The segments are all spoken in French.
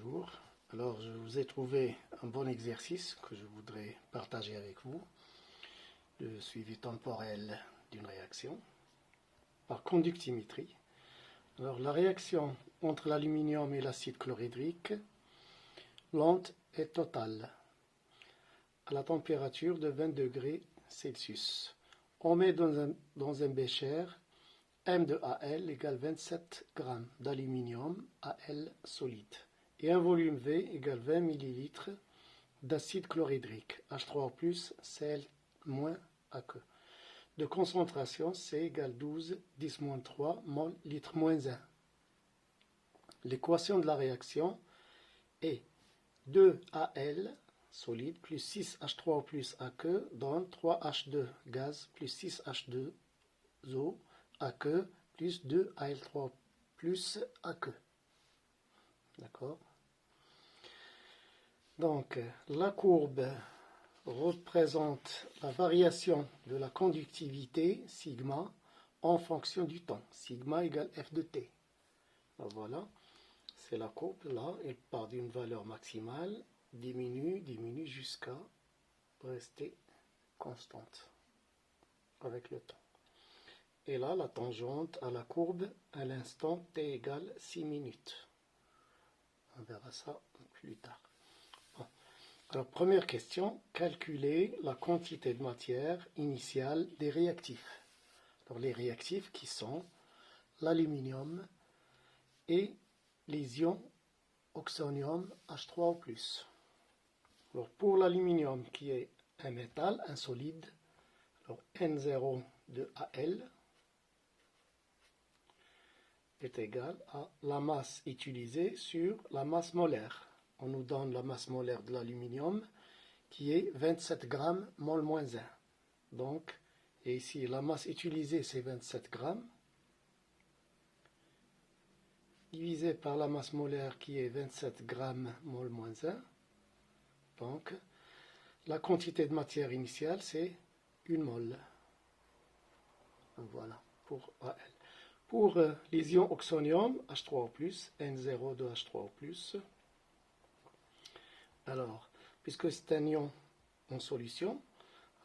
Bonjour. Alors, je vous ai trouvé un bon exercice que je voudrais partager avec vous. Le suivi temporel d'une réaction par conductimétrie. Alors, la réaction entre l'aluminium et l'acide chlorhydrique, lente et totale, à la température de 20 degrés Celsius. On met dans un bécher M de Al égale 27 g d'aluminium Al solide et un volume V égale 20 ml d'acide chlorhydrique H3O+, Cl- AQ. De concentration C égale 12 10-3 mol litre moins 1. L'équation de la réaction est 2Al solide plus 6H3O+ AQ donne 3H2 gaz plus 6H2O AQ plus 2Al3 plus AQ. D'accord? Donc, la courbe représente la variation de la conductivité sigma en fonction du temps. Sigma égale F de T. Alors voilà, c'est la courbe là, elle part d'une valeur maximale, diminue jusqu'à rester constante avec le temps. Et là, la tangente à la courbe à l'instant t égale 6 minutes. On verra ça plus tard. Bon. Alors, première question, calculer la quantité de matière initiale des réactifs. Alors, les réactifs qui sont l'aluminium et les ions oxonium H3O+. Alors, pour l'aluminium qui est un métal, un solide, alors N0 de Al est égal à la masse utilisée sur la masse molaire. On nous donne la masse molaire de l'aluminium qui est 27 g mol moins 1. Donc, et ici la masse utilisée c'est 27 g divisé par la masse molaire qui est 27 g mol moins 1. Donc, la quantité de matière initiale c'est 1 mol. Voilà, pour Al. Pour les ions oxonium, H3O+, N0 de H3O+. Alors, puisque c'est un ion en solution,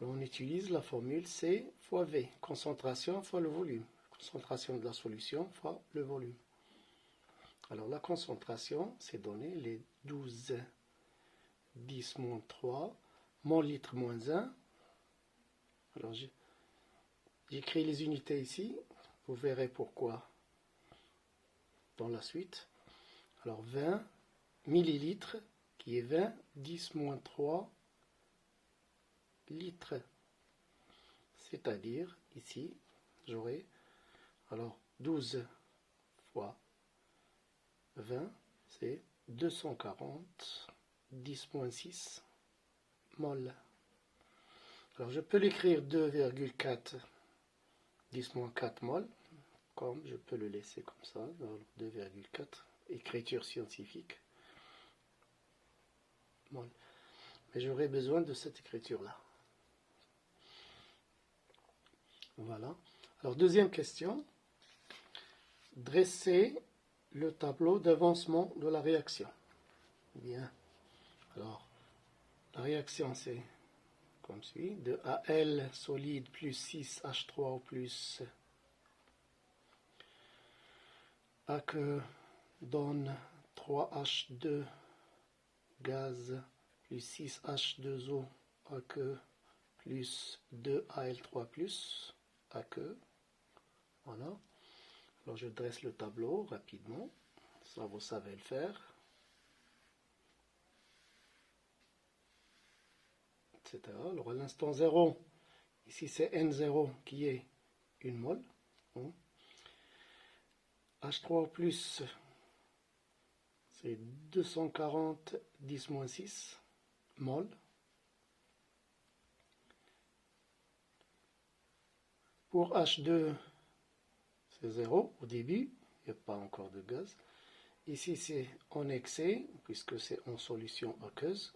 on utilise la formule C fois V, concentration fois le volume. Concentration de la solution fois le volume. Alors, la concentration, c'est donné les 12 10-3 mol litre moins 1. Alors, j'écris les unités ici. Vous verrez pourquoi dans la suite. Alors 20 millilitres qui est 20 10-3 litres. C'est-à-dire ici j'aurai alors 12 fois 20 c'est 240 10-6 mol. Alors je peux l'écrire 2,4 10-4 mol, comme je peux le laisser comme ça, 2,4, écriture scientifique, mol. Mais j'aurai besoin de cette écriture-là. Voilà. Alors, deuxième question. Dresser le tableau d'avancement de la réaction. Bien. Alors, la réaction, c'est comme suit. De Al solide plus 6H3O plus AQ donne 3H2 gaz plus 6H2O AQ plus 2Al3 plus AQ. Voilà. Alors je dresse le tableau rapidement. Ça vous savez le faire. Etc. Alors à l'instant 0, ici c'est N0 qui est 1 mol. H3O+, c'est 240 10-6 mol. Pour H2, c'est 0 au début, il n'y a pas encore de gaz. Ici, c'est en excès, puisque c'est en solution aqueuse.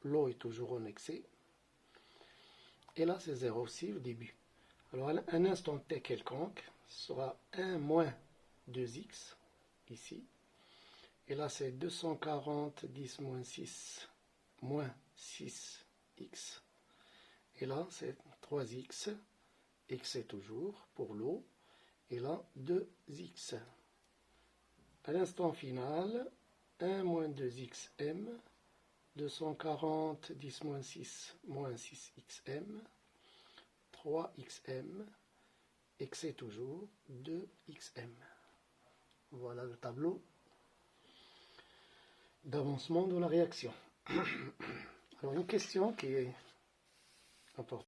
L'eau est toujours en excès. Et là, c'est 0 aussi au début. Alors, à un instant t quelconque, ce sera 1 moins 2x, ici. Et là, c'est 240, 10 moins 6, moins 6x. Et là, c'est 3x. X est toujours pour l'eau. Et là, 2x. À l'instant final, 1 moins 2xm. 240, 10 moins 6, moins 6xm. 3xm. X est toujours 2xm. Voilà le tableau d'avancement de la réaction. Alors une question qui est importante.